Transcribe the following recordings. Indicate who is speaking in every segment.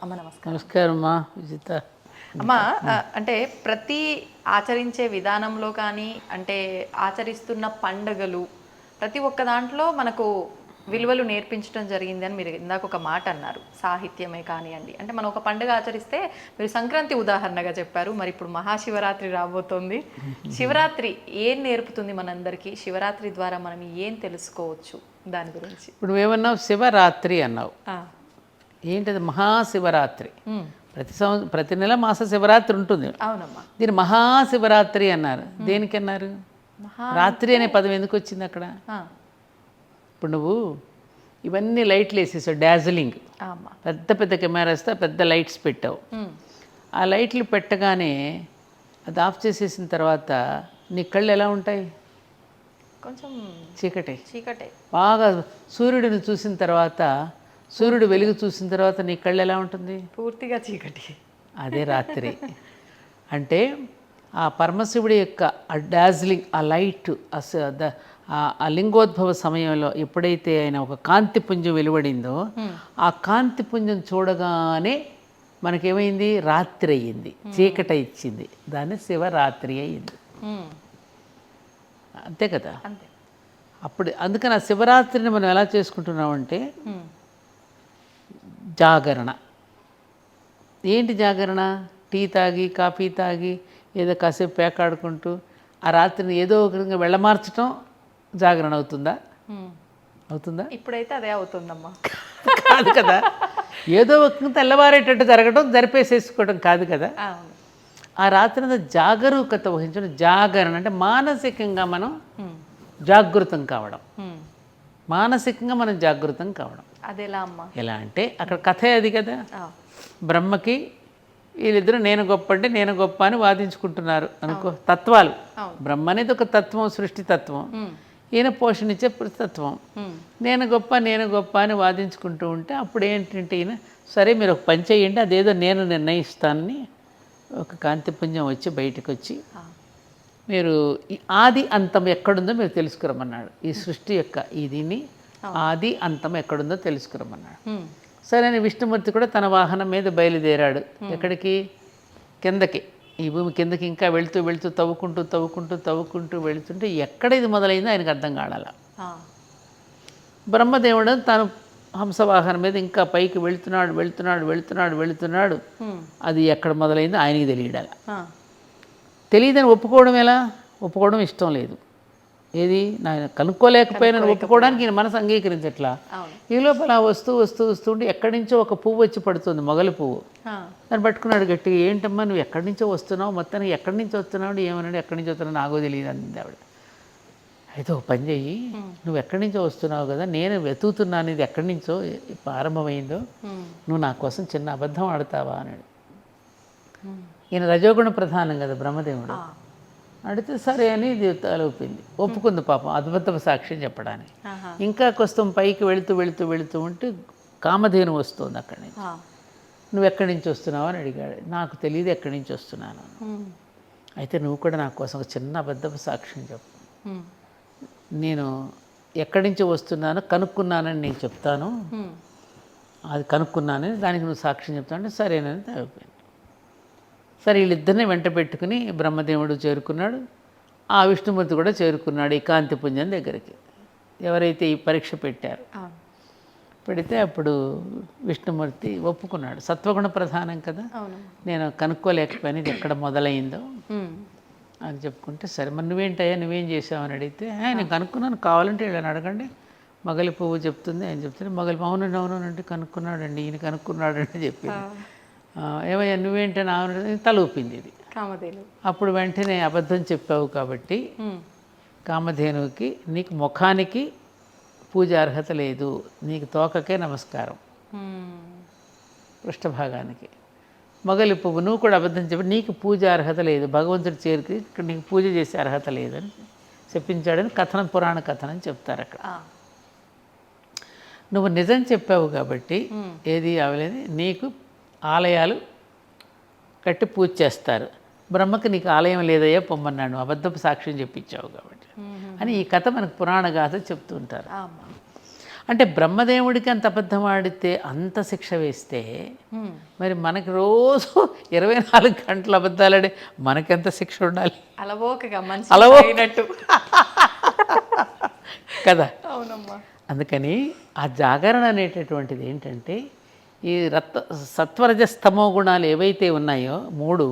Speaker 1: అమ్మ నమస్కారం.
Speaker 2: నమస్కారం అమ్మా విజిత.
Speaker 1: అమ్మ అంటే ప్రతి ఆచరించే విధానంలో కానీ అంటే ఆచరిస్తున్న పండుగలు ప్రతి ఒక్క దాంట్లో మనకు విలువలు నేర్పించడం జరిగింది అని మీరు ఇందాక ఒక మాట అన్నారు. సాహిత్యమే కానివ్వండి, అంటే మనం ఒక పండుగ ఆచరిస్తే మీరు సంక్రాంతి ఉదాహరణగా చెప్పారు. మరి ఇప్పుడు మహాశివరాత్రి రాబోతోంది. శివరాత్రి ఏం నేర్పుతుంది మనందరికీ? శివరాత్రి ద్వారా మనం ఏం తెలుసుకోవచ్చు దాని గురించి?
Speaker 2: ఇప్పుడు నువ్వేమన్నావు శివరాత్రి అన్నావు.
Speaker 1: ఆ,
Speaker 2: ఏంటది? మహాశివరాత్రి. ప్రతి నెల మాస శివరాత్రి ఉంటుంది.
Speaker 1: అవునమ్మా.
Speaker 2: దీన్ని మహాశివరాత్రి అన్నారు. దేనికి అన్నారు? రాత్రి అనే పదం ఎందుకు వచ్చింది అక్కడ?
Speaker 1: ఆ,
Speaker 2: ఇప్పుడు నువ్వు ఇవన్నీ లైట్లు వేసేసావు, డార్జిలింగ్,
Speaker 1: అమ్మా.
Speaker 2: పెద్ద పెద్ద కెమెరాస్తో పెద్ద లైట్స్ పెట్టావు. ఆ లైట్లు పెట్టగానే అది ఆఫ్ చేసేసిన తర్వాత నీ కళ్ళు ఎలా ఉంటాయి?
Speaker 1: కొంచెం
Speaker 2: చీకటే.
Speaker 1: చీకటే.
Speaker 2: బాగా సూర్యుడిని చూసిన తర్వాత, సూర్యుడు వెలుగు చూసిన తర్వాత నీ కళ్ళు ఎలా ఉంటుంది?
Speaker 1: పూర్తిగా చీకటి.
Speaker 2: అదే రాత్రి. అంటే ఆ పరమశివుడి యొక్క ఆ డార్జిలింగ్, ఆ లైట్, ఆ లింగోద్భవ సమయంలో ఎప్పుడైతే ఆయన ఒక కాంతిపుంజం వెలువడిందో, ఆ కాంతిపుంజం చూడగానే మనకేమైంది? రాత్రి అయ్యింది, చీకటి ఇచ్చింది. దాన్ని శివరాత్రి అయ్యింది. అంతే కదా?
Speaker 1: అంతే.
Speaker 2: అప్పుడు అందుకని ఆ శివరాత్రిని మనం ఎలా చేసుకుంటున్నామంటే జాగరణ. ఏంటి జాగరణ? టీ తాగి, కాఫీ తాగి, ఏదో కాసేపు పేకాడుకుంటూ ఆ రాత్రిని ఏదో ఒక విధంగా వెళ్ళమార్చడం జాగరణ అవుతుందా? అవుతుందా?
Speaker 1: ఇప్పుడైతే అదే అవుతుందమ్మా.
Speaker 2: కాదు కదా. ఏదో ఒక తెల్లవారేటట్టు జరగడం, జరిపేసేసుకోవడం కాదు కదా.
Speaker 1: అవును.
Speaker 2: ఆ రాత్రి జాగరూకత వహించడం. జాగరణ అంటే మానసికంగా మనం జాగృతం కావడం. మానసికంగా మనం జాగృతం కావడం.
Speaker 1: అదెలా అమ్మా?
Speaker 2: ఎలా అంటే అక్కడ కథే అది కదా. బ్రహ్మకి వీళ్ళిద్దరూ నేను గొప్ప అంటే నేను గొప్ప అని వాదించుకుంటున్నారు అనుకో. తత్వాలు. బ్రహ్మ అనేది ఒక తత్వం, సృష్టి తత్వం. ఈయన పోషణించే తత్వం. నేను గొప్ప అని వాదించుకుంటూ ఉంటే అప్పుడు ఏంటంటే ఈయన సరే మీరు ఒక పని చేయండి, అదేదో నేను నిర్ణయిస్తానని ఒక కాంతిపుంజం వచ్చి బయటకు వచ్చి మీరు ఈ ఆది అంతం ఎక్కడుందో మీరు తెలుసుకురమ్మన్నాడు. ఈ సృష్టి యొక్క ఈ దీన్ని ఆది అంతం ఎక్కడుందో తెలుసుకురమ్మన్నాడు. సరే అని విష్ణుమూర్తి కూడా తన వాహనం మీద బయలుదేరాడు. ఎక్కడికి? కిందకి. ఈ భూమి కిందకి ఇంకా వెళుతూ వెళుతూ తవ్వుకుంటూ వెళుతుంటే ఎక్కడ ఇది మొదలైందో ఆయనకు అర్థం కాడాల. బ్రహ్మదేవుడు తాను హంసవాహనం మీద ఇంకా పైకి వెళుతున్నాడు. అది ఎక్కడ మొదలైందో ఆయనకి తెలియడాల. తెలియదని ఒప్పుకోవడం ఎలా? ఒప్పుకోవడం ఇష్టం లేదు. ఏది? నేను కనుక్కోలేకపోయినా ఒప్పుకోవడానికి ఈయన మనసు అంగీకరించట్లా. ఈ లోపల వస్తూ ఉంటే ఎక్కడి నుంచో ఒక పువ్వు వచ్చి పడుతుంది, మొగలి పువ్వు. దాన్ని పట్టుకున్నాడు గట్టిగా. ఏంటమ్మా నువ్వు ఎక్కడి నుంచో వస్తున్నావు? మొత్తానికి ఎక్కడి నుంచి వస్తున్నావు? ఏమన్నాడు? ఎక్కడి నుంచి వస్తున్నావు నాకో తెలియదు అంది ఆవిడ. అయితే ఒక పని చెయ్యి, నువ్వు ఎక్కడి నుంచో వస్తున్నావు కదా, నేను వెతుకుతున్నాను ఇది ఎక్కడి నుంచో ప్రారంభమైందో, నువ్వు నా కోసం చిన్న అబద్ధం ఆడతావా అన్నాడు. ఈయన రజోగుణ ప్రధానం కదా బ్రహ్మదేవుడు. అడిగితే సరే అని ఇది తలూపింది, ఒప్పుకుంది పాపం అద్భుత సాక్ష్యం చెప్పడానికి. ఇంకా కొంచెం పైకి వెళుతూ ఉంటే కామధేను వస్తుంది అక్కడి నుంచి. నువ్వు ఎక్కడి నుంచి వస్తున్నావు అని అడిగాడు. నాకు తెలియదు ఎక్కడి నుంచి వస్తున్నాను. అయితే నువ్వు కూడా నా కోసం ఒక చిన్న అబద్ధపు సాక్ష్యం చెప్పు. నేను ఎక్కడి నుంచి వస్తున్నానో కనుక్కున్నానని నేను చెప్తాను, అది కనుక్కున్నానని దానికి నువ్వు సాక్ష్యం చెప్తావు అంటే సరేనని తగ్గిపోయింది. సరే వీళ్ళిద్దరిని వెంట పెట్టుకుని బ్రహ్మదేవుడు చేరుకున్నాడు. ఆ విష్ణుమూర్తి కూడా చేరుకున్నాడు ఈ కాంతిపుంజం దగ్గరికి. ఎవరైతే ఈ పరీక్ష పెట్టారు పెడితే అప్పుడు విష్ణుమూర్తి ఒప్పుకున్నాడు. సత్వగుణ ప్రధానం కదా, నేను కనుక్కోలేకపోయాను ఇది ఎక్కడ మొదలైందో అని చెప్పుకుంటే సరే మరి నువ్వేం చేసావు అని అడిగితే నేను కనుక్కున్నాను, కావాలంటే వీళ్ళని అడగండి, మొగలి పువ్వు చెప్తుంది అని చెప్తే మొగలి అవునండి కనుక్కున్నాడండి, ఈయన కనుక్కున్నాడండి చెప్పింది. ఏమయ్యా నువ్వేంటని ఆమె తల ఊపింది ఇది. అప్పుడు వెంటనే అబద్ధం చెప్పావు కాబట్టి కామధేనువుకి నీకు ముఖానికి పూజ అర్హత లేదు, నీకు తోకకే నమస్కారం, పృష్ఠభాగానికి. మొగలి పువ్వు నువ్వు కూడా అబద్ధం చెప్పి నీకు పూజ అర్హత లేదు, భగవంతుడి చేరికి ఇక్కడ నీకు పూజ చేసే అర్హత లేదని చెప్పించాడని కథనం, పురాణ కథనం చెప్తారు అక్కడ. నువ్వు నిజం చెప్పావు కాబట్టి ఏది అవలేదు, నీకు ఆలయాలు కట్టి పూజ చేస్తారు, బ్రహ్మకి నీకు ఆలయం లేదయ్యా పొమ్మన్నాడు, అబద్ధపు సాక్ష్యం చెప్పించావు కాబట్టి అని ఈ కథ మనకు పురాణ గాథ చెప్తూ ఉంటారు. అంటే బ్రహ్మదేవుడికి అంత అబద్ధం ఆడితే అంత శిక్ష వేస్తే మరి మనకి రోజు 24 గంటలు అబద్ధాలాడే మనకెంత శిక్ష ఉండాలి?
Speaker 1: అలవోకగా మంచి
Speaker 2: అలవోక.
Speaker 1: అయినట్టు.
Speaker 2: కదా.
Speaker 1: అవునమ్మా.
Speaker 2: అందుకని ఆ జాగరణ అనేటటువంటిది ఏంటంటే ఈ సత్వరజస్తమో గుణాలు ఏవైతే ఉన్నాయో 3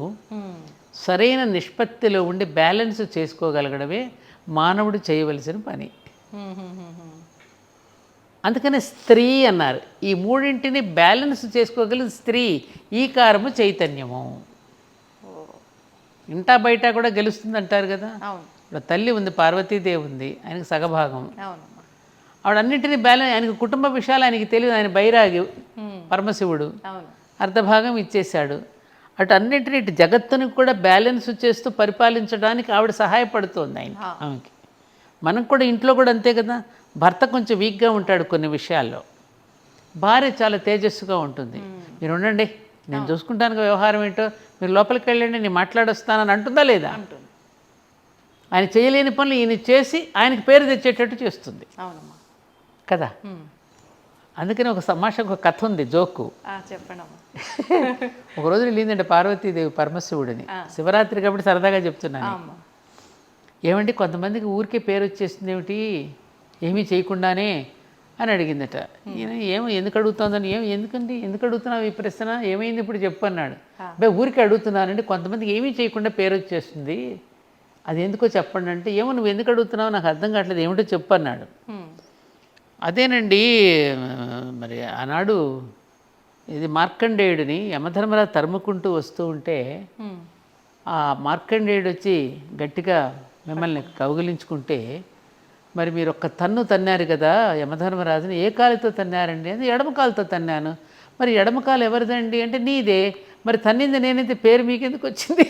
Speaker 2: సరైన నిష్పత్తిలో ఉండి బ్యాలెన్స్ చేసుకోగలగడమే మానవుడు చేయవలసిన పని. అందుకనే స్త్రీ అన్నారు. ఈ 3ంటిని బ్యాలెన్స్ చేసుకోగలిగిన స్త్రీ, ఈ కారము చైతన్యము. ఇంటా బయట కూడా గెలుస్తుంది అంటారు కదా.
Speaker 1: అవును.
Speaker 2: ఇప్పుడు తల్లి ఉంది, పార్వతీదేవి ఉంది, ఆయనకు సగభాగం.
Speaker 1: అవునమ్మా.
Speaker 2: ఆవిడన్నింటినీ బ్యాలెన్స్, ఆయనకు కుటుంబ విషయాలు ఆయనకి తెలియదు, ఆయన బైరాగి పరమశివుడు,
Speaker 1: అవును.
Speaker 2: అర్ధభాగం ఇచ్చేశాడు. అటు అన్నింటినీ ఇటు జగత్తుని కూడా బ్యాలెన్స్ చేస్తూ పరిపాలించడానికి ఆవిడ సహాయపడుతోంది ఆయన ఆమెకి. మనం కూడా ఇంట్లో కూడా అంతే కదా. భర్త కొంచెం వీక్గా ఉంటాడు కొన్ని విషయాల్లో, భార్య చాలా తేజస్సుగా ఉంటుంది. మీరు ఉండండి, నేను చూసుకుంటాను వ్యవహారం ఏంటో, మీరు లోపలికి వెళ్ళండి, నేను మాట్లాడొస్తానని అంటుందా లేదా?
Speaker 1: అంటుంది.
Speaker 2: ఆయన చేయలేని పనులు ఈయన చేసి ఆయనకి పేరు తెచ్చేటట్టు చేస్తుంది.
Speaker 1: అవునమ్మా.
Speaker 2: కదా. అందుకని ఒక ఒక కథ ఉంది, జోకు.
Speaker 1: చెప్పండమ్మా.
Speaker 2: ఒకరోజు వెళ్ళిందంటే పార్వతీదేవి పరమశివుడిని, శివరాత్రి కాబట్టి సరదాగా చెప్తున్నాను. ఏమంటే కొంతమందికి ఊరికే పేరు వచ్చేస్తుంది ఏమిటి, ఏమీ చేయకుండానే అని అడిగిందట. ఈయన ఎందుకు అడుగుతుందని, ఎందుకు అడుగుతున్నావు ఈ ప్రశ్న, ఏమైంది ఇప్పుడు చెప్పు అన్నాడు. ఊరికే అడుగుతున్నానండి, కొంతమందికి ఏమీ చేయకుండా పేరు వచ్చేస్తుంది, అది ఎందుకో చెప్పండి అంటే, ఏమో నువ్వు ఎందుకు అడుగుతున్నావు నాకు అర్థం కావట్లేదు, ఏమిటో చెప్పు అన్నాడు. అదేనండి, మరి ఆనాడు ఇది మార్కండేయుడిని యమధర్మరాజు తరుముకుంటూ వస్తూ ఉంటే ఆ మార్కండేయుడు వచ్చి గట్టిగా మిమ్మల్ని కౌగిలించుకుంటే, మరి మీరు ఒక్క తన్ను తన్నారు కదా యమధర్మరాజుని, ఏ కాలుతో తన్నారండి అంటే, ఎడమ కాలుతో తన్నాను. మరి ఎడమ కాలు ఎవరిదండి అంటే, నీదే. మరి తన్నింది నేనైతే పేరు మీకెందుకు వచ్చింది?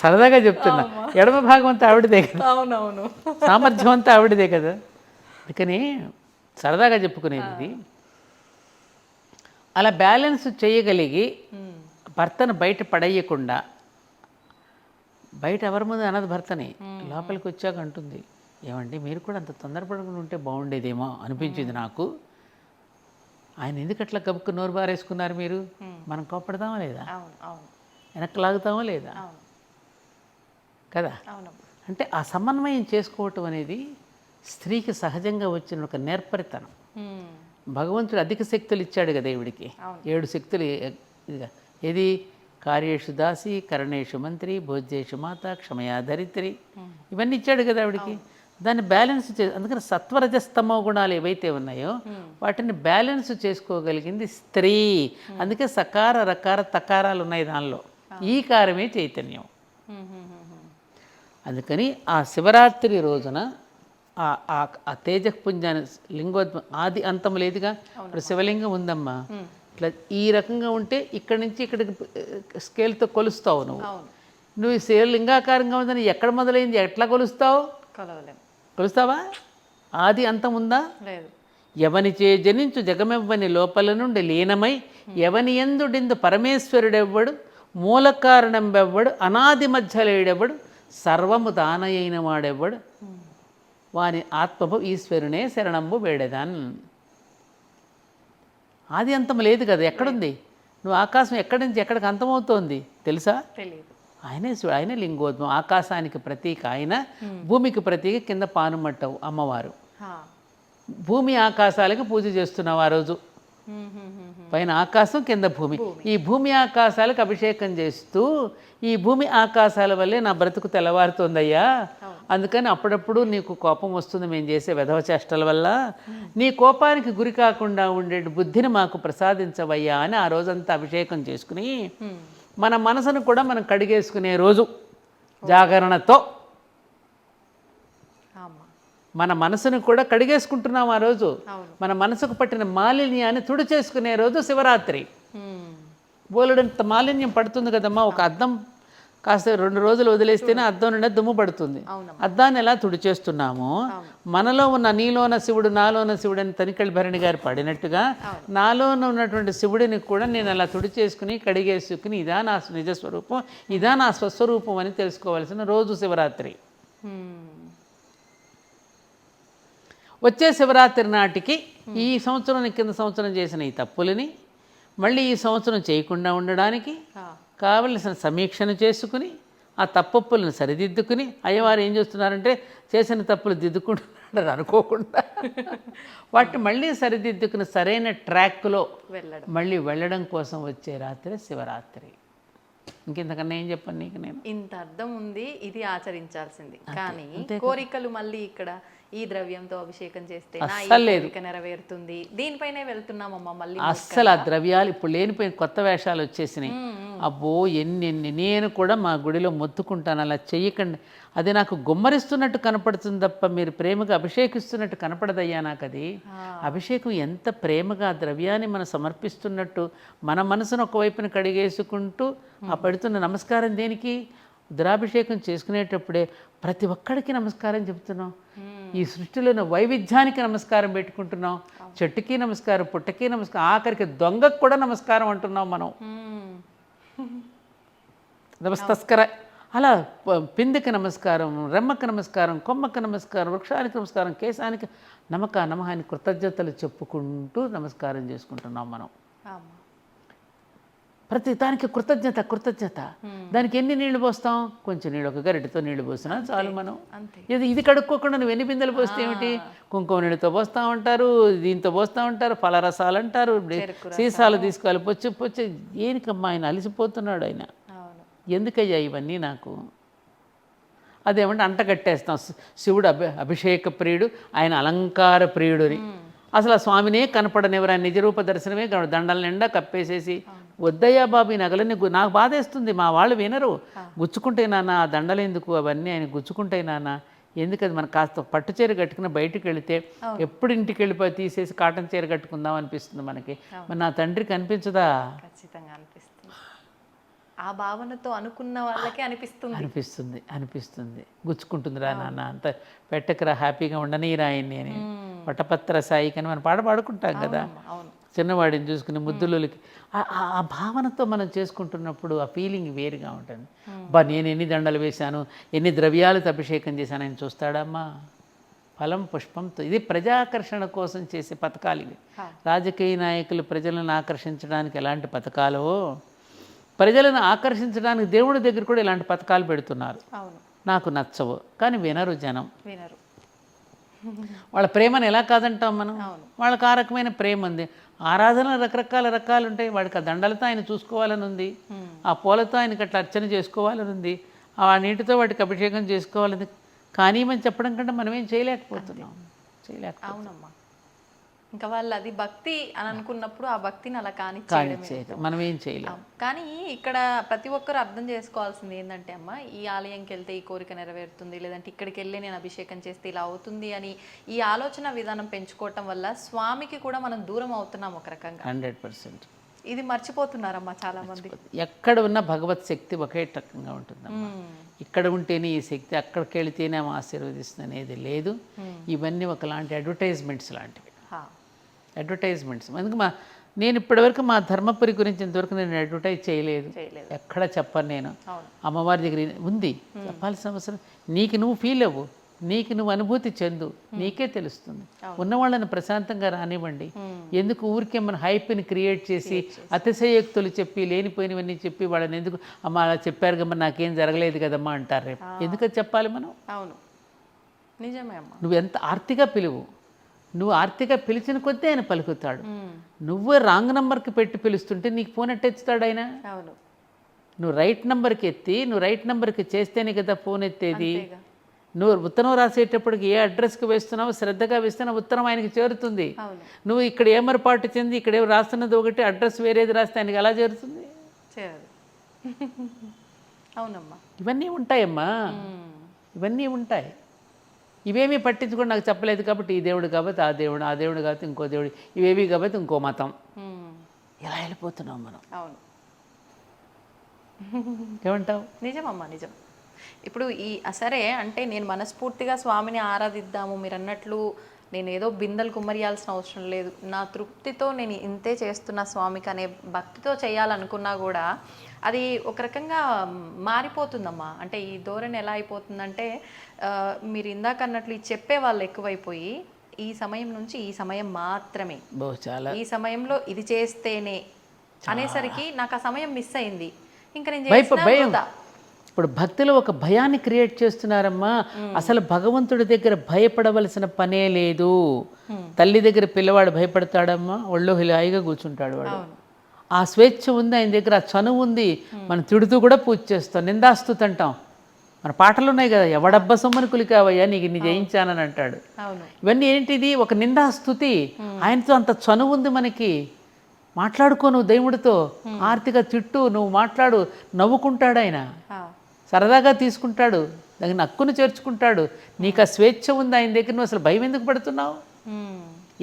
Speaker 2: సరదాగా చెప్తున్నా. ఎడమ భాగం అంతా ఆవిడదే కదా.
Speaker 1: అవునవును.
Speaker 2: సామర్థ్యం అంతా ఆవిడదే కదా. అందుకని సరదాగా చెప్పుకునేది ఇది. అలా బ్యాలెన్స్ చేయగలిగి భర్తను బయట పడేయకుండా, బయట ఎవరి ముందు అన్నది భర్తని, లోపలికి వచ్చాక అంటుంది, ఏమండి మీరు కూడా అంత తొందరపడకుండా ఉంటే బాగుండేదేమో అనిపించింది నాకు, ఆయన ఎందుకు అట్లా గబుక్కు నోరు బారేసుకున్నారు మీరు, మనం కోపడతామా లేదా, వెనక్కి లాగుతామా లేదా కదా. అంటే ఆ సమన్వయం చేసుకోవటం అనేది స్త్రీకి సహజంగా వచ్చిన ఒక నేర్పరితనం. భగవంతుడు అధిక శక్తులు ఇచ్చాడు కదా ఈవిడికి, 7 శక్తులు. ఏది, కార్యేషు దాసి, కరణేషు మంత్రి, భోజ్యేషు మాత, క్షమయా ధరిత్రి, ఇవన్నీ ఇచ్చాడు కదా ఆవిడికి. దాన్ని బ్యాలెన్స్ అందుకని సత్వరజస్తమో గుణాలు ఏవైతే ఉన్నాయో వాటిని బ్యాలెన్స్ చేసుకోగలిగింది స్త్రీ. అందుకే సకార రకార తకారాలు ఉన్నాయి దానిలో, ఈ కారమే చైతన్యం. అందుకని ఆ శివరాత్రి రోజున ఆ తేజపుంజాన్ని లింగోద్భవం ఆది అంతం లేదుగా. ఇప్పుడు శివలింగం ఉందమ్మా, ఇట్లా ఈ రకంగా ఉంటే ఇక్కడి నుంచి ఇక్కడికి స్కేల్తో కొలుస్తావు నువ్వు శివలింగాకారంగా ఉందని ఎక్కడ మొదలైంది, ఎట్లా కొలుస్తావు? కొలుస్తావా? ఆది అంతం ఉందా? లేదు. ఎవనిచే జనించు జగమెవ్వని లోపల నుండి లీనమై ఎవని ఎందుడిందు పరమేశ్వరుడెవ్వడు, మూల కారణం బెవ్వడు, అనాది మధ్యలేడెవ్వడు, సర్వము తానయైన వాడెవ్వడు, వాని ఆత్మపు ఈశ్వరునే శరణంబు వేడెదాన్. ఆది అంతం లేదు కదా, ఎక్కడుంది? నువ్వు ఆకాశం ఎక్కడి నుంచి ఎక్కడికి అంతమవుతోంది తెలుసా? తెలియదు. ఆయనే లింగోద్భవం, ఆకాశానికి ప్రతీక ఆయన, భూమికి ప్రతీక కింద పానుమట్టవు అమ్మవారు. భూమి ఆకాశాలకు పూజ చేస్తున్నావు ఆ రోజు, పైన ఆకాశం కింద భూమి. ఈ భూమి ఆకాశాలకు అభిషేకం చేస్తూ, ఈ భూమి ఆకాశాల వల్లే నా బ్రతుకు తెల్లవారుతోందయ్యా, అందుకని అప్పుడప్పుడు నీకు కోపం వస్తుంది మేము చేసే వెధవ చేష్టల వల్ల, నీ కోపానికి గురి కాకుండా ఉండే బుద్ధిని మాకు ప్రసాదించవయ్యా అని ఆ రోజంతా అభిషేకం చేసుకుని మన మనసును కూడా మనం కడిగేసుకునే రోజు జాగరణతో. మన మనసును కూడా కడిగేసుకుంటున్నాం ఆ రోజు, మన మనసుకు పట్టిన మాలిన్యాన్ని తుడిచేసుకునే రోజు శివరాత్రి. బోలెడంత మాలిన్యం పడుతుంది కదమ్మా. ఒక అద్దం కాస్త 2 రోజులు వదిలేస్తేనే అద్దం నుండి దుమ్ము పడుతుంది. అద్దాన్ని ఎలా తుడిచేస్తున్నామో, మనలో ఉన్న నీలోన శివుడు నాలోన శివుడు అని తనికెళ్ళి భరణి గారు పాడినట్టుగా నాలోన ఉన్నటువంటి శివుడిని కూడా నేను అలా తుడిచేసుకుని కడిగేసుకుని, ఇదా నా నిజస్వరూపం, ఇదా నా స్వస్వరూపం అని తెలుసుకోవాల్సిన రోజు శివరాత్రి. వచ్చే శివరాత్రి నాటికి ఈ సంవత్సరం కింద సంవత్సరం చేసిన ఈ తప్పులని మళ్ళీ ఈ సంవత్సరం చేయకుండా ఉండడానికి కావలసిన సమీక్షణ చేసుకుని ఆ తప్పులను సరిదిద్దుకుని అయ్యవారు ఏం చేస్తున్నారంటే చేసిన తప్పులు దిద్దుకుంటున్నారు అనుకోకుండా వాటిని మళ్ళీ సరిదిద్దుకుని సరైన ట్రాక్లో మళ్ళీ వెళ్ళడం కోసం వచ్చే రాత్రి శివరాత్రి. ఇంకెంతకన్నా ఏం చెప్పాను నీకు నేను?
Speaker 1: ఇంత అర్థం ఉంది, ఇది ఆచరించాల్సింది. కానీ కోరికలు మళ్ళీ ఇక్కడ ఈ ద్రవ్యంతో అభిషేకం చేస్తే నా ఈ కోరిక నెరవేరుతుంది, దీనిపైనే వెళ్తున్నామమ్మా మళ్ళీ.
Speaker 2: అస్సలు ఆ ద్రవ్యాలు ఇప్పుడు లేనిపోయిన కొత్త వేషాలు వచ్చేసినాయి. అబ్బో ఎన్ని నేను కూడా మా గుడిలో మొత్తుకుంటాను, అలా చెయ్యకండి. అది నాకు గుమ్మరిస్తున్నట్టు కనపడుతుంది తప్ప మీరు ప్రేమగా అభిషేకిస్తున్నట్టు కనపడదయ్యా నాకు. అది అభిషేకం ఎంత ప్రేమగా ద్రవ్యాన్ని మనం సమర్పిస్తున్నట్టు మన మనసును ఒకవైపున కడిగేసుకుంటూ ఆ పెడుతున్న నమస్కారం దేనికి? రుద్రాభిషేకం చేసుకునేటప్పుడే ప్రతి ఒక్కడికి నమస్కారం చెప్తున్నాం. ఈ సృష్టిలోని వైవిధ్యానికి నమస్కారం పెట్టుకుంటున్నాం. చెట్టుకి నమస్కారం, పుట్టకి నమస్కారం, ఆఖరికి దొంగకు కూడా నమస్కారం అంటున్నాం మనం. నమస్తస్కర అలా పిందెకి నమస్కారం, రెమ్మకి నమస్కారం, కొమ్మకి నమస్కారం, వృక్షానికి నమస్కారం, కేశానికి నమః అని కృతజ్ఞతలు చెప్పుకుంటూ నమస్కారం చేసుకుంటున్నాం మనం. ప్రతి దానికి కృతజ్ఞత. దానికి ఎన్ని నీళ్లు పోస్తాం? కొంచెం నీళ్ళు, ఒక గరిటెతో నీళ్లు పోసినా చాలు. మనం ఇది కడుక్కోకుండా నువ్వు ఎన్ని బిందెలు పోస్తే ఏమిటి? కుంకుమ నీళ్ళతో పోస్తూ ఉంటారు, దీంతో పోస్తూ ఉంటారు, ఫలరసాలు అంటారు, సీసాలు తీసుకొని పొచ్చి ఏనికమ్మా ఆయన అలసిపోతున్నాడు ఆయన. ఎందుకయ్యా ఇవన్నీ నాకు? అదేమంటే అంటగట్టేస్తాం. శివుడు అభిషేక ప్రియుడు, ఆయన అలంకార ప్రియుడు అని. అసలు ఆ స్వామినే కనపడనివ్వరు, ఆయన నిజరూప దర్శనమే దండల నిండా కప్పేసేసి వద్దయ్యా బాబు ఈ నగలని నాకు బాధేస్తుంది. మా వాళ్ళు వినరు. గుచ్చుకుంటే నాన్న ఆ దండలు ఎందుకు, అవన్నీ ఆయన గుచ్చుకుంటాయి నాన్న. ఎందుకది మనం కాస్త పట్టు చీర కట్టుకుని బయటకు వెళితే ఎప్పుడు ఇంటికి వెళ్ళిపోయి తీసేసి కాటన్ చీర కట్టుకుందాం అనిపిస్తుంది మనకి. మరి నా తండ్రికి అనిపించదా?
Speaker 1: ఖచ్చితంగా అనిపిస్తుంది. ఆ భావనతో అనుకున్న వాళ్ళకి అనిపిస్తుంది. గుచ్చుకుంటుందిరా నాన్న, అంత పెట్టకరా, హ్యాపీగా ఉండనీరా ఆయన్ని అని. పటపత్ర సాయికి అని మనం పాడుకుంటాం కదా, చిన్నవాడిని చూసుకుని ముద్దులకి. ఆ భావనతో మనం చేసుకుంటున్నప్పుడు ఆ ఫీలింగ్ వేరుగా ఉంటుంది. నేను ఎన్ని దండలు వేశాను, ఎన్ని ద్రవ్యాలతో అభిషేకం చేశాను ఆయన చూస్తాడమ్మా. ఫలం పుష్పంతో. ఇది ప్రజాకర్షణ కోసం చేసే పథకాలు ఇవి. రాజకీయ నాయకులు ప్రజలను ఆకర్షించడానికి ఎలాంటి పథకాలో, ప్రజలను ఆకర్షించడానికి దేవుడి దగ్గర కూడా ఇలాంటి పథకాలు పెడుతున్నారు. నాకు నచ్చవు, కానీ వినరు జనం. వాళ్ళ ప్రేమను ఎలా కాదంటాం మనం? వాళ్ళకి ఆ రకమైన ప్రేమ ఉంది. ఆరాధనలు రకరకాలు ఉంటాయి. వాడికి ఆ దండలతో ఆయన చూసుకోవాలని ఉంది, ఆ పూలతో ఆయనకి అట్లా అర్చన చేసుకోవాలని ఉంది, ఆ నీటితో వాటికి అభిషేకం చేసుకోవాలని. కానీ మనం చెప్పడం కంటే మనం ఏం చేయలేకపోతున్నాం. అవునమ్మా. ఇంకా వాళ్ళు అది భక్తి అని అనుకున్నప్పుడు ఆ భక్తిని అలా
Speaker 2: మనం ఏం చేయలేం.
Speaker 1: కానీ ఇక్కడ ప్రతి ఒక్కరు అర్థం చేసుకోవాల్సింది ఏంటంటే అమ్మ, ఈ ఆలయంకి వెళ్తే ఈ కోరిక నెరవేరుతుంది, లేదంటే ఇక్కడికి వెళ్ళి నేను అభిషేకం చేస్తే ఇలా అవుతుంది అని ఈ ఆలోచన విధానం పెంచుకోవటం వల్ల స్వామికి కూడా మనం దూరం అవుతున్నాం ఒక రకంగా.
Speaker 2: 100%.
Speaker 1: ఇది మర్చిపోతున్నారమ్మా చాలా మంది.
Speaker 2: ఎక్కడ ఉన్న భగవత్ శక్తి ఒకే రకంగా ఉంటుందమ్మా. ఇక్కడ ఉంటేనే ఈ శక్తి, అక్కడికి వెళితేనే ఆశీర్వదిస్తుంది అనేది లేదు. ఇవన్నీ ఒకలాంటి అడ్వర్టైజ్మెంట్స్ లాంటివి. అందుకు నేను ఇప్పటివరకు మా ధర్మపురి గురించి ఇంతవరకు నేను అడ్వర్టైజ్ చేయలేదు, ఎక్కడ చెప్పను. నేను అమ్మవారి దగ్గర ఉంది, చెప్పాల్సిన అవసరం. నీకు నువ్వు ఫీల్ అవ్వు, నీకు నువ్వు అనుభూతి చెందు, నీకే తెలుస్తుంది. ఉన్నవాళ్ళని ప్రశాంతంగా రానివ్వండి. ఎందుకు ఊరికే మన హైప్ని క్రియేట్ చేసి అతిశయోక్తులు చెప్పి లేనిపోయినవన్నీ చెప్పి వాళ్ళని ఎందుకు అమ్మ అలా చెప్పారు కమ్మా నాకేం జరగలేదు కదమ్మా అంటారు రేపు. ఎందుకని చెప్పాలి మనం?
Speaker 1: అవును, నిజమే అమ్మా.
Speaker 2: నువ్వు ఎంత ఆర్తిగా పిలువు, నువ్వు ఆర్తిగా పిలిచిన కొద్దీ ఆయన పలుకుతాడు. నువ్వే రాంగ్ నెంబర్కి పెట్టి పిలుస్తుంటే నీకు ఫోన్ ఎత్తెత్తుతాడు ఆయన. నువ్వు రైట్ నెంబర్కి ఎత్తి, నువ్వు రైట్ నెంబర్కి చేస్తేనే కదా ఫోన్ ఎత్తేది. నువ్వు ఉత్తరం రాసేటప్పటికి ఏ అడ్రస్కి వేస్తున్నావో శ్రద్ధగా వేస్తున్నా ఉత్తరం ఆయనకి చేరుతుంది. నువ్వు ఇక్కడ ఏమరపాటు చెంది ఇక్కడ ఏమి రాస్తున్నది ఒకటి, అడ్రస్ వేరేది రాస్తే ఆయనకి ఎలా చేరుతుంది?
Speaker 1: అవునమ్మా,
Speaker 2: ఇవన్నీ ఉంటాయమ్మా, ఇవన్నీ ఉంటాయి. ఇవేమీ పట్టించుకొని నాకు చెప్పలేదు కాబట్టి ఈ దేవుడు కాబట్టి ఆ దేవుడు కాబట్టి ఇంకో దేవుడు, ఇవేవి కాబట్టి ఇంకో మతం. ఎలా వెళ్ళిపోతున్నాం మనం?
Speaker 1: అవును,
Speaker 2: ఏమంటావు?
Speaker 1: నిజమమ్మా, నిజం. ఇప్పుడు సరే అంటే నేను మనస్ఫూర్తిగా స్వామిని ఆరాధిద్దాము మీరు అన్నట్లు, నేను ఏదో బిందెలు కుమ్మరియాల్సిన అవసరం లేదు, నా తృప్తితో నేను ఇంతే చేస్తున్న స్వామికి అనే భక్తితో చేయాలనుకున్నా కూడా అది ఒక రకంగా మారిపోతుందమ్మా. అంటే ఈ ధోరణి ఎలా అయిపోతుందంటే మీరు ఇందాక అన్నట్లు చెప్పే వాళ్ళు ఎక్కువైపోయి ఈ సమయం నుంచి ఈ సమయం మాత్రమే,
Speaker 2: చాలా
Speaker 1: ఈ సమయంలో ఇది చేస్తేనే అనేసరికి నాకు ఆ సమయం మిస్ అయింది. ఇంకా నేను
Speaker 2: భయం.
Speaker 1: వృధా.
Speaker 2: ఇప్పుడు భక్తిలో ఒక భయాన్ని క్రియేట్ చేస్తున్నారమ్మా. అసలు భగవంతుడి దగ్గర భయపడవలసిన పనే లేదు. తల్లి దగ్గర పిల్లవాడు భయపడతాడమ్మా, ఒళ్ళో హాయిగా కూర్చుంటాడు వాడు. ఆ స్వేచ్ఛ ఉంది ఆయన దగ్గర, ఆ చనువు ఉంది. మనం తిడుతూ కూడా పూజ చేస్తాం, నిందాస్తుతి అంటాం. మన పాటలు ఉన్నాయి కదా, ఎవడబ్బ సొమ్మని కులికావయ్యా నీకు ఇన్ని జయించానని అంటాడు. ఇవన్నీ ఏంటిది? ఒక నిందాస్తుతి. ఆయనతో అంత చనువు ఉంది మనకి. మాట్లాడుకో నువ్వు దేవుడితో, ఆర్తిగా తిట్టు, నువ్వు మాట్లాడు, నవ్వుకుంటాడు ఆయన, సరదాగా తీసుకుంటాడు, దానికి నక్కును చేర్చుకుంటాడు. నీకు ఆ స్వేచ్ఛ ఉంది ఆయన దగ్గర, నువ్వు అసలు భయం ఎందుకు పడుతున్నావు?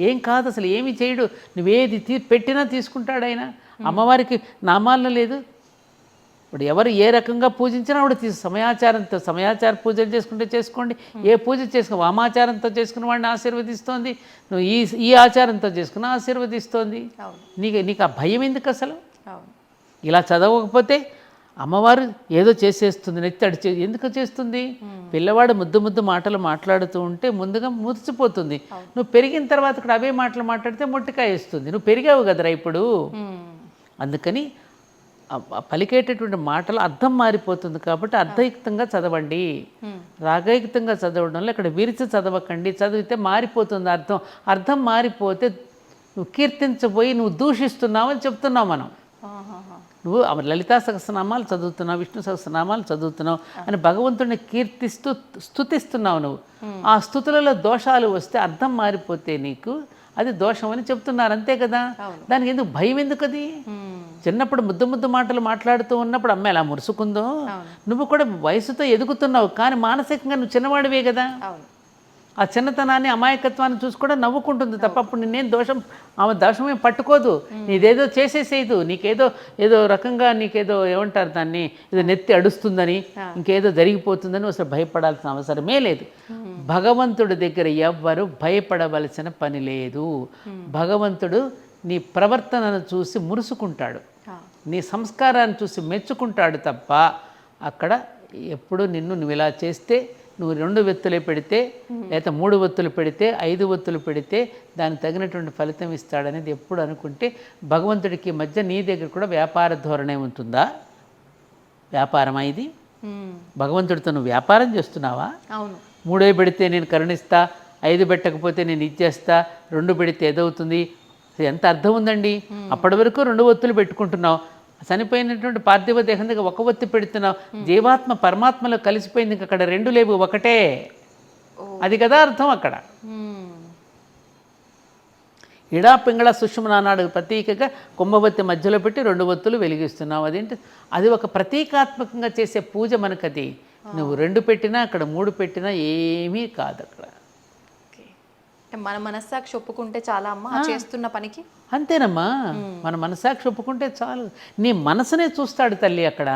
Speaker 2: ఏం కాదు, అసలు ఏమి చేయడు. నువ్వేది పెట్టినా తీసుకుంటాడు ఆయన. అమ్మవారికి నామాల్లో లేదు. ఇప్పుడు ఎవరు ఏ రకంగా పూజించినా ఆవిడ సమయాచార పూజలు చేసుకుంటే చేసుకోండి, ఏ పూజ చేసుకో వామాచారంతో చేసుకున్న వాడిని ఆశీర్వదిస్తోంది, నువ్వు ఈ ఆచారంతో చేసుకున్న ఆశీర్వదిస్తోంది. నీకు ఆ భయం ఎందుకు అసలు? ఇలా చదవకపోతే అమ్మవారు ఏదో చేసేస్తుంది, నెత్తి ఎందుకు చేస్తుంది? పిల్లవాడు ముద్దు మాటలు మాట్లాడుతూ ఉంటే ముందుగా మురిసిపోతుంది. నువ్వు పెరిగిన తర్వాత ఇక్కడ అవే మాటలు మాట్లాడితే మొట్టికాయ వేస్తుంది. నువ్వు పెరిగావు కదరా ఇప్పుడు. అందుకని పలికేటటువంటి మాటలు అర్థం మారిపోతుంది కాబట్టి అర్థయుక్తంగా చదవండి. రాగయుక్తంగా చదవడంలో ఇక్కడ విరిచి చదవకండి. చదివితే మారిపోతుంది అర్థం. అర్థం మారిపోతే నువ్వు కీర్తించబోయి నువ్వు దూషిస్తున్నావు అని చెప్తున్నావు మనం. నువ్వు లలితా సహస్రనామాలు చదువుతున్నావు, విష్ణు సహస్రనామాలు చదువుతున్నావు అని భగవంతుడిని కీర్తిస్తూ స్తుతిస్తున్నావు. నువ్వు ఆ స్తుతులలో దోషాలు వస్తే అర్థం మారిపోతే నీకు అది దోషం అని చెప్తున్నారు, అంతే కదా. దానికి ఎందుకు భయం? ఎందుకు? అది చిన్నప్పుడు ముద్దు మాటలు మాట్లాడుతూ ఉన్నప్పుడు అమ్మ ఎలా మురుసుకుందో, నువ్వు కూడా వయసుతో ఎదుగుతున్నావు కానీ మానసికంగా నువ్వు చిన్నవాడివే కదా. ఆ చిన్నతనాన్ని అమాయకత్వాన్ని చూసి కూడా నవ్వుకుంటుంది తప్ప అప్పుడు నిన్నేం ఆమె దోషమేం పట్టుకోదు. నీదేదో చేసేసేదు, ఏదో రకంగా నీకేదో ఏమంటారు దాన్ని, ఏదో నెత్తి అడుస్తుందని, ఇంకేదో జరిగిపోతుందని అసలు భయపడాల్సిన అవసరమే లేదు. భగవంతుడి దగ్గర ఎవ్వరు భయపడవలసిన పని లేదు. భగవంతుడు నీ ప్రవర్తనను చూసి మురుసుకుంటాడు, నీ సంస్కారాన్ని చూసి మెచ్చుకుంటాడు తప్ప అక్కడ ఎప్పుడు నువ్వు ఇలా చేస్తే, నువ్వు 2 ఒత్తులే పెడితే లేదా 3 ఒత్తులు పెడితే 5 ఒత్తులు పెడితే దానికి తగినటువంటి ఫలితం ఇస్తాడనేది ఎప్పుడు అనుకుంటే భగవంతుడికి మధ్య నీ దగ్గర కూడా వ్యాపార ధోరణే ఉంటుందా? వ్యాపారమా ఇది? భగవంతుడితో నువ్వు వ్యాపారం చేస్తున్నావా? 3 పెడితే నేను కరుణిస్తా, 5 పెట్టకపోతే నేను ఇచ్చేస్తా, 2 పెడితే ఏదవుతుంది? ఎంత అర్థం ఉందండి. అప్పటి వరకు 2 ఒత్తులు పెట్టుకుంటున్నావు, చనిపోయినటువంటి పార్థివ దేహం దగ్గర 1 ఒత్తి పెడుతున్నావు. జీవాత్మ పరమాత్మలో కలిసిపోయింది, ఇంక అక్కడ 2 లేవు, ఒకటే. అది కదా అర్థం అక్కడ. ఇడా పింగళ సుష్మ నానాడు ప్రతీకగా కుంభవత్తి మధ్యలో పెట్టి 2 ఒత్తులు వెలిగిస్తున్నావు. అదేంటి? అది ఒక ప్రతీకాత్మకంగా చేసే పూజ మనకది. నువ్వు 2 పెట్టినా అక్కడ 3 పెట్టినా ఏమీ కాదు అక్కడ.
Speaker 1: మన మనస్సాక్షి ఒప్పుకుంటే చాలా అమ్మ చేస్తున్న పనికి.
Speaker 2: అంతేనమ్మా, మన మనస్సాక్షి ఒప్పుకుంటే చాలు. నీ మనసునే చూస్తాడు తల్లి అక్కడ.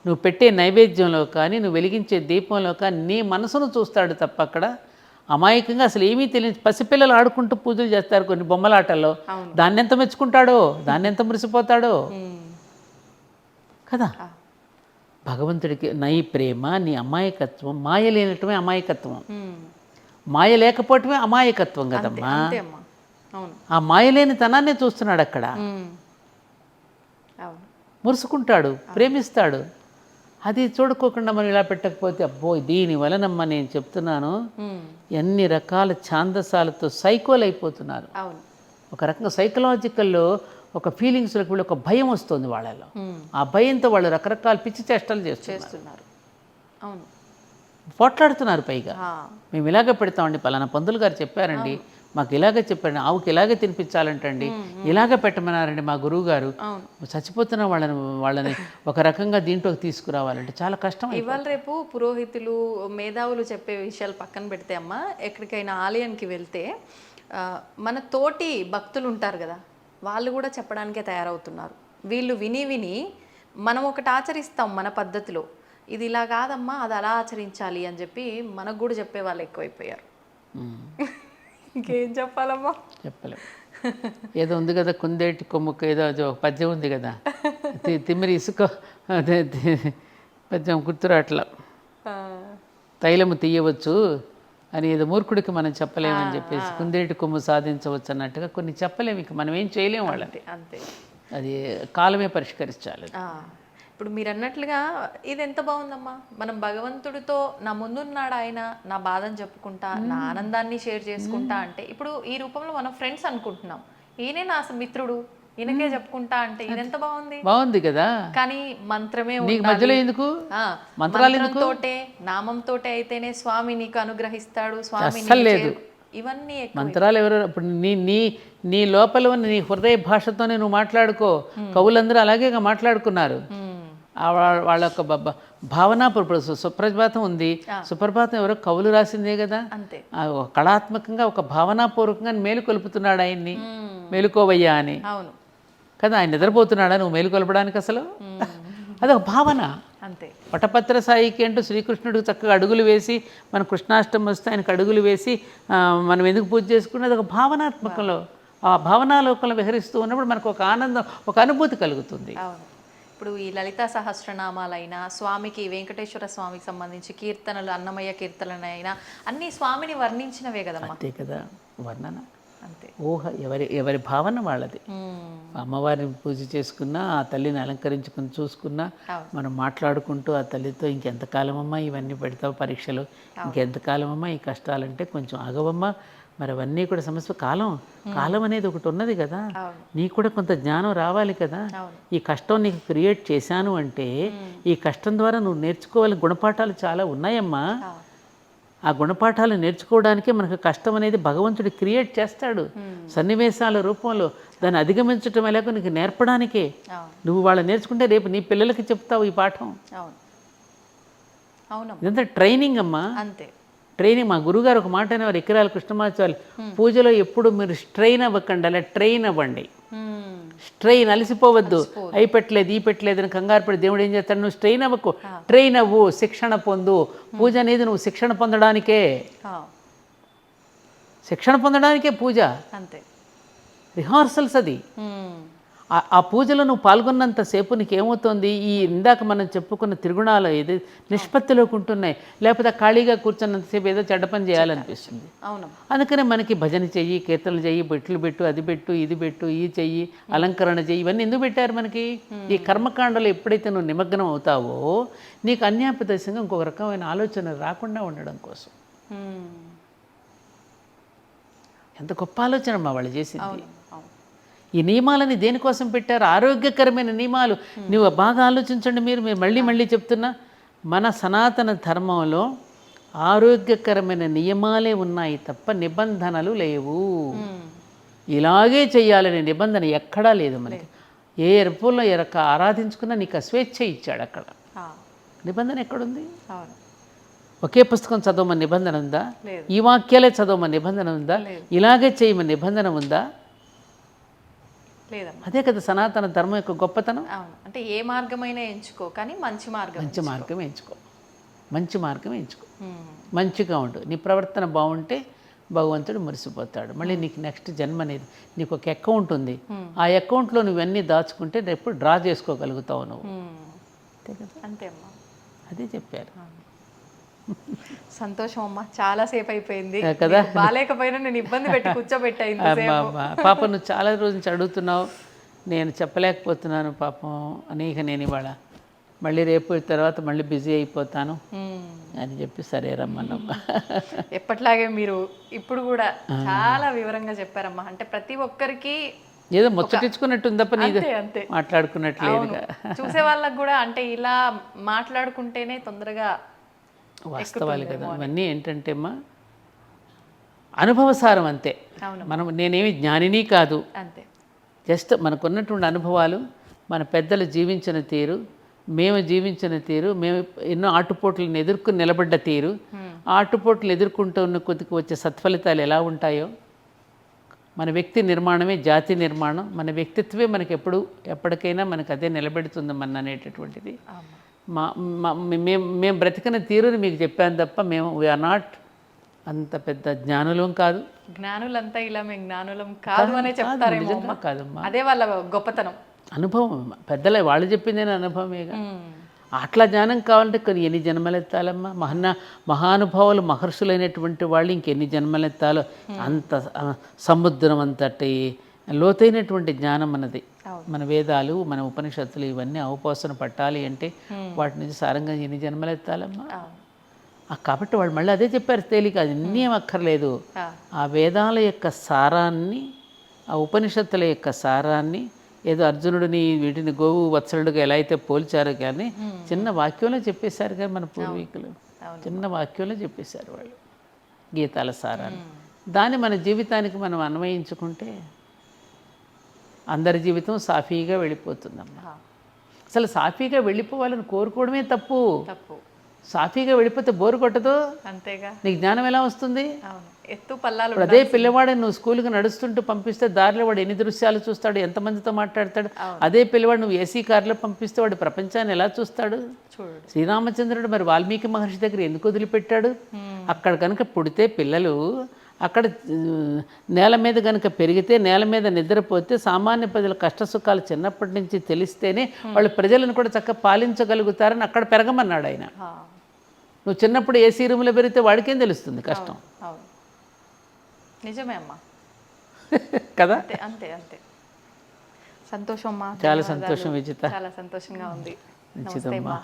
Speaker 2: నువ్వు పెట్టే నైవేద్యంలో కానీ నువ్వు వెలిగించే దీపంలో కానీ నీ మనసును చూస్తాడు తప్ప అక్కడ అమాయకంగా అసలు ఏమీ తెలియదు. పసిపిల్లలు ఆడుకుంటూ పూజలు చేస్తారు కొన్ని బొమ్మలాటల్లో, దాన్ని ఎంత మెచ్చుకుంటాడో, దాన్ని ఎంత మురిసిపోతాడో కదా. భగవంతుడికి నీ ప్రేమ, నీ అమాయకత్వం, మాయ లేనటమే అమాయకత్వం. మాయ లేకపోవటమే అమాయకత్వం కదమ్మా. ఆ మాయలేని తనాన్నే చూస్తున్నాడు అక్కడ. మురుసుకుంటాడు, ప్రేమిస్తాడు. అది చూడుకోకుండా మనం ఇలా పెట్టకపోతే అబ్బో దీని వలనమ్మా నేను చెప్తున్నాను ఎన్ని రకాల ఛాందసాలతో సైకోలు అయిపోతున్నారు. ఒక రకంగా సైకలాజికల్లో ఒక ఫీలింగ్స్లోకి వీళ్ళు ఒక భయం వస్తుంది వాళ్ళలో. ఆ భయంతో వాళ్ళు రకరకాల పిచ్చి చేష్టలు చేస్తున్నారు, పోట్లాడుతున్నారు. పైగా మేము ఇలాగే పెడతామండి, పలానా పంతులు గారు చెప్పారండి, మాకు ఇలాగే చెప్పారండి, ఆవుకి ఇలాగే తినిపించాలంటండి, ఇలాగే పెట్టమన్నారండి మా గురువు గారు. చచ్చిపోతున్న వాళ్ళని ఒక రకంగా దీంట్లోకి తీసుకురావాలంటే చాలా కష్టం.
Speaker 1: ఇవాళ రేపు పురోహితులు, మేధావులు చెప్పే విషయాలు పక్కన పెడితే అమ్మ, ఎక్కడికైనా ఆలయానికి వెళ్తే మన తోటి భక్తులు ఉంటారు కదా, వాళ్ళు కూడా చెప్పడానికే తయారవుతున్నారు. వీళ్ళు విని మనం ఒకటి ఆచరిస్తాం మన పద్ధతిలో, ఇది ఇలా కాదమ్మా అది అలా ఆచరించాలి అని చెప్పి మనకు కూడా చెప్పే వాళ్ళు ఎక్కువైపోయారు. ఇంకేం చెప్పాలమ్మా?
Speaker 2: చెప్పలేం. ఏదో ఉంది కదా, కుందేటి కొమ్ముకు ఏదో ఒక పద్యం ఉంది కదా, తిమ్మిరి ఇసుక అదే పద్యం గుర్తురాట్లా. తైలము తీయవచ్చు అని ఏదో మూర్ఖుడికి మనం చెప్పలేమని చెప్పేసి కుందేటి కొమ్ము సాధించవచ్చు అన్నట్టుగా కొన్ని చెప్పలేము, ఇక మనం ఏం చేయలేము వాళ్ళని.
Speaker 1: అంతే,
Speaker 2: అది కాలమే పరిష్కరించాలి.
Speaker 1: ఇప్పుడు మీరు అన్నట్లుగా ఇది ఎంత బాగుందమ్మా, మనం భగవంతుడితో నా ముందున్నాడు ఆయన, నా బాధను చెప్పుకుంటా, నా ఆనందాన్ని షేర్ చేసుకుంటా అంటే ఇప్పుడు ఈ రూపంలో మనం ఫ్రెండ్స్ అనుకుంటున్నాం, ఈయనే నా మిత్రుడు, ఈయనకే చెప్పుకుంటా అంటే ఇదెంత బాగుంది.
Speaker 2: బాగుంది కదా,
Speaker 1: కానీ మంత్రమే
Speaker 2: నీకు మధ్యలో ఎందుకు మంత్రాలు ఎందుకు?
Speaker 1: మంత్రంతోటే నామంతోటే అయితేనే స్వామి నీకు అనుగ్రహిస్తాడు, స్వామి
Speaker 2: అస్సలు లేదు.
Speaker 1: ఇవన్నీ
Speaker 2: మంత్రాలు ఎవరు? ఇప్పుడు నీ నీ నీ లోపల ఉన్న నీ హృదయ భాషతోనే నువ్వు మాట్లాడుకో. కవులందరూ అలాగే మాట్లాడుకున్నారు. వాళ్ళ యొక్క భావన. ఇప్పుడు సుప్రభాతం ఉంది, సుప్రభాతం ఎవరో కవులు రాసిందే కదా.
Speaker 1: అంతే,
Speaker 2: కళాత్మకంగా ఒక భావనాపూర్వకంగా మేలు కొలుపుతున్నాడు ఆయన్ని, మేలుకోవయ్యా అని.
Speaker 1: అవును
Speaker 2: కదా, ఆయన నిద్రపోతున్నాడా నువ్వు మేలు కొలపడానికి? అసలు అదొక భావన.
Speaker 1: అంతే,
Speaker 2: వటపత్ర సాయికి అంటూ శ్రీకృష్ణుడికి చక్కగా అడుగులు వేసి, మన కృష్ణాష్టమి వస్తే ఆయనకు అడుగులు వేసి మనం ఎందుకు పూజ చేసుకున్నది ఒక భావనాత్మకంలో, ఆ భావనాలోకంలో విహరిస్తూ ఉన్నప్పుడు మనకు ఒక ఆనందం, ఒక అనుభూతి కలుగుతుంది.
Speaker 1: అవును. ఇప్పుడు ఈ లలితా సహస్రనామాలైనా, స్వామికి వెంకటేశ్వర స్వామికి సంబంధించి కీర్తనలు, అన్నమయ్య కీర్తనలైనా అన్ని స్వామిని వర్ణించినవే కదమ్మా.
Speaker 2: అంతే కదా, వర్ణన.
Speaker 1: అంతే,
Speaker 2: ఊహ ఎవరి భావన వాళ్ళది. అమ్మవారిని పూజ చేసుకున్నా, ఆ తల్లిని అలంకరించుకుని చూసుకున్నా, మనం మాట్లాడుకుంటూ ఆ తల్లితో ఇంకెంతకాలం అమ్మా ఇవన్నీ పెడతావు పరీక్షలు, ఇంకెంతకాలం అమ్మా ఈ కష్టాలంటే కొంచెం ఆగవమ్మా, మరి అవన్నీ కూడా సమస్య. కాలం అనేది ఒకటి ఉన్నది కదా, నీకు కూడా కొంత జ్ఞానం రావాలి కదా. ఈ కష్టం నీకు క్రియేట్ చేశాను అంటే ఈ కష్టం ద్వారా నువ్వు నేర్చుకోవాలి గుణపాఠాలు చాలా ఉన్నాయమ్మా. ఆ గుణపాఠాలు నేర్చుకోవడానికే మనకు కష్టం అనేది భగవంతుడు క్రియేట్ చేస్తాడు సన్నివేశాల రూపంలో. దాన్ని అధిగమించటం ఎలాగో నీకు నేర్పడానికే. నువ్వు వాళ్ళు నేర్చుకుంటే రేపు నీ పిల్లలకి చెప్తావు ఈ పాఠం. ఇదంతా ట్రైనింగ్ అమ్మా.
Speaker 1: అంతే,
Speaker 2: ట్రైనింగ్. మా గురుగారు ఒక మాట అనేవారు, ఎకరాల కృష్ణమాచార్యులు, పూజలో ఎప్పుడు మీరు స్ట్రెయిన్ అవ్వకండి, అలా ట్రైన్ అవ్వండి. స్ట్రెయిన్, అలసిపోవద్దు, అయి పెట్టలేదు ఈ పెట్టలేదు అని కంగారు పడి దేవుడు ఏం చేస్తాడు, నువ్వు స్ట్రెయిన్ అవ్వకు, ట్రైన్ అవ్వు, శిక్షణ పొందు. పూజ అనేది నువ్వు శిక్షణ పొందడానికే, శిక్షణ పొందడానికే పూజ.
Speaker 1: అంతే,
Speaker 2: రిహార్సల్స్ అది. ఆ పూజలో నువ్వు పాల్గొన్నంతసేపు నీకేమవుతుంది, ఈ ఇందాక మనం చెప్పుకున్న త్రిగుణాలు ఏది నిష్పత్తిలోకి ఉంటున్నాయి. లేకపోతే ఖాళీగా కూర్చున్నంతసేపు ఏదో చెడ్డ పని చేయాలనిపిస్తుంది.
Speaker 1: అవును.
Speaker 2: అందుకనే మనకి భజన చెయ్యి, కీర్తనలు చెయ్యి, బెట్లు పెట్టు, అది పెట్టు, ఇది పెట్టు, ఈ చెయ్యి, అలంకరణ చెయ్యి, ఇవన్నీ ఎందుకు పెట్టారు మనకి? ఈ కర్మకాండలో ఎప్పుడైతే నువ్వు నిమగ్నం అవుతావో నీకు అన్యాపదర్శంగా ఇంకొక రకమైన ఆలోచన రాకుండా ఉండడం కోసం. ఎంత గొప్ప ఆలోచన మా వాళ్ళు చేసింది. ఈ నియమాలని దేనికోసం పెట్టారు? ఆరోగ్యకరమైన నియమాలు. నువ్వు బాగా ఆలోచించండి. మీరు మళ్ళీ చెప్తున్నా, మన సనాతన ధర్మంలో ఆరోగ్యకరమైన నియమాలే ఉన్నాయి తప్ప నిబంధనలు లేవు. ఇలాగే చెయ్యాలనే నిబంధన ఎక్కడా లేదు మనకి. ఏ రూపంలో ఆరాధించుకున్నా నీకు స్వేచ్ఛ ఇచ్చాడు అక్కడ. నిబంధన ఎక్కడుంది? ఒకే పుస్తకం చదవమని నిబంధన ఉందా? ఈ వాక్యాలే చదవమని నిబంధన ఉందా? ఇలాగే చేయమని నిబంధన ఉందా? అదే కదా సనాతన ధర్మం యొక్క గొప్పతనం.
Speaker 1: అంటే ఏ మార్గమైనా ఎంచుకో, కానీ మంచి మార్గం
Speaker 2: ఎంచుకో, మంచి మార్గం ఎంచుకో, మంచిగా ఉండు. నీ ప్రవర్తన బాగుంటే భగవంతుడు మురిసిపోతాడు. మళ్ళీ నీకు నెక్స్ట్ జన్మ అనేది, నీకు ఒక అకౌంట్ ఉంది, ఆ అకౌంట్లో నువ్వన్నీ దాచుకుంటే రేపు డ్రా చేసుకోగలుగుతావు నువ్వు.
Speaker 1: అంతే అమ్మా,
Speaker 2: అదే చెప్పారు.
Speaker 1: సంతోషం అమ్మా, చాలా సేపు అయిపోయింది కదా. బాలేకపోయినా నేను ఇబ్బంది పెట్టి కూర్చోబెట్టాయి.
Speaker 2: పాప నువ్వు చాలా రోజు నుంచి అడుగుతున్నావు, నేను చెప్పలేకపోతున్నాను పాపం అనేక. నేను ఇవాళ మళ్ళీ రేపు తర్వాత మళ్ళీ బిజీ అయిపోతాను అని చెప్పి సరే రమ్మన్నమ్మా.
Speaker 1: ఎప్పట్లాగే మీరు ఇప్పుడు కూడా చాలా వివరంగా చెప్పారమ్మా. అంటే ప్రతి ఒక్కరికి
Speaker 2: ఏదో ముచ్చటించుకున్నట్టు తప్ప నీది మాట్లాడుకున్నట్లేదుగా.
Speaker 1: చూసే వాళ్ళకి కూడా అంటే ఇలా మాట్లాడుకుంటేనే తొందరగా
Speaker 2: వాస్తవాలు కదా ఇవన్నీ. ఏంటంటే అమ్మా అనుభవసారం అంతే. నేనేమి జ్ఞానిని కాదు, జస్ట్ మనకున్నటువంటి అనుభవాలు, మన పెద్దలు జీవించిన తీరు, మేము జీవించిన తీరు, మేము ఎన్నో ఆటుపోట్లను ఎదుర్కొని నిలబడ్డ తీరు, ఆ ఆటుపోట్లు ఎదుర్కొంటూ ఉన్న కొద్దికి వచ్చే సత్ఫలితాలు ఎలా ఉంటాయో. మన వ్యక్తి నిర్మాణమే జాతి నిర్మాణం. మన వ్యక్తిత్వమే మనకి ఎప్పటికైనా మనకు అదే నిలబెడుతుంది మన అనేటటువంటిది. మేము బ్రతికిన తీరుని మీకు చెప్పాను తప్ప మేము వీఆర్ నాట్ అంత పెద్ద జ్ఞానులం కాదు.
Speaker 1: జ్ఞానులంతా ఇలా మేము జ్ఞానులం కాదు అనే చెప్తారేమో.
Speaker 2: కాదమ్మా,
Speaker 1: అదే వాళ్ళ గొప్పతనం.
Speaker 2: అనుభవం. పెద్దలే వాళ్ళు చెప్పిందే అనుభవమేగా. అట్లా జ్ఞానం కావాలంటే కొన్ని ఎన్ని జన్మలెత్తాలమ్మా. మహానుభావులు మహర్షులైనటువంటి వాళ్ళు ఇంకెన్ని జన్మలెత్తాలో. అంత సముద్రం అంతటి లోతైనటువంటి జ్ఞానం మనది. మన వేదాలు, మన ఉపనిషత్తులు ఇవన్నీ అవపోసన పట్టాలి అంటే వాటి నుంచి సారంగా ఎన్ని జన్మలెత్తాలమ్మా. కాబట్టి వాళ్ళు మళ్ళీ అదే చెప్పారు, తేలిక అది అన్నీ ఏం అక్కర్లేదు. ఆ వేదాల యొక్క సారాన్ని, ఆ ఉపనిషత్తుల యొక్క సారాన్ని, ఏదో అర్జునుడిని వీటిని గోవు వత్సలుడిగా ఎలా అయితే పోల్చారో కానీ చిన్న వాక్యంలో చెప్పేశారు కానీ మన పూర్వీకులు చిన్న వాక్యంలో చెప్పేశారు వాళ్ళు గీతాల సారాన్ని. దాన్ని మన జీవితానికి మనం అన్వయించుకుంటే అందరి జీవితం సాఫీగా వెళ్ళిపోతుందమ్మా. అసలు సాఫీగా వెళ్ళిపోవాలని కోరుకోవడమే తప్పు. సాఫీగా వెళ్ళిపోతే బోరు కొట్టదు,
Speaker 1: అంతేగా.
Speaker 2: నీకు జ్ఞానం ఎలా వస్తుంది?
Speaker 1: ఎత్తు పల్లాలు.
Speaker 2: అదే పిల్లవాడిని నువ్వు స్కూల్కి నడుస్తుంటూ పంపిస్తే దారిలో వాడు ఎన్ని దృశ్యాలు చూస్తాడు, ఎంతమందితో మాట్లాడతాడు. అదే పిల్లవాడు నువ్వు ఏసీ కారులో పంపిస్తే వాడు ప్రపంచాన్ని ఎలా చూస్తాడు? శ్రీరామచంద్రుడు మరి వాల్మీకి మహర్షి దగ్గర ఎందుకు వదిలిపెట్టాడు? అక్కడ కనుక పుడితే పిల్లలు అక్కడ నేల మీద కనుక పెరిగితే, నేల మీద నిద్రపోతే, సామాన్య ప్రజల కష్టసుఖాలు చిన్నప్పటి నుంచి తెలిస్తేనే వాళ్ళు ప్రజలను కూడా చక్కగా పాలించగలుగుతారని అక్కడ పెరగమన్నాడు ఆయన. నువ్వు చిన్నప్పుడు ఏసీ రూమ్లో పెరిగితే వాడికేం తెలుస్తుంది కష్టం?
Speaker 1: నిజమే అమ్మా
Speaker 2: కదా.
Speaker 1: అంతే అంతే. సంతోషం అమ్మా,
Speaker 2: చాలా సంతోషం విజిత,
Speaker 1: చాలా సంతోషంగా ఉంది.
Speaker 2: మంచిదమ్మా.